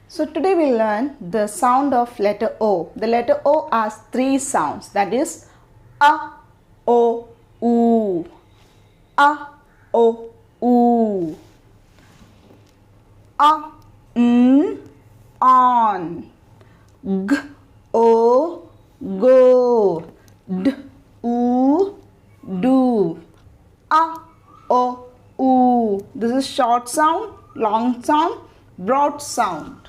So today we learn the sound of letter O. The letter O has three sounds, that is A, O, U. A, O, U. A, N, on. G, O, go. D, U, do. A, O, U. This is short sound, long sound, broad sound.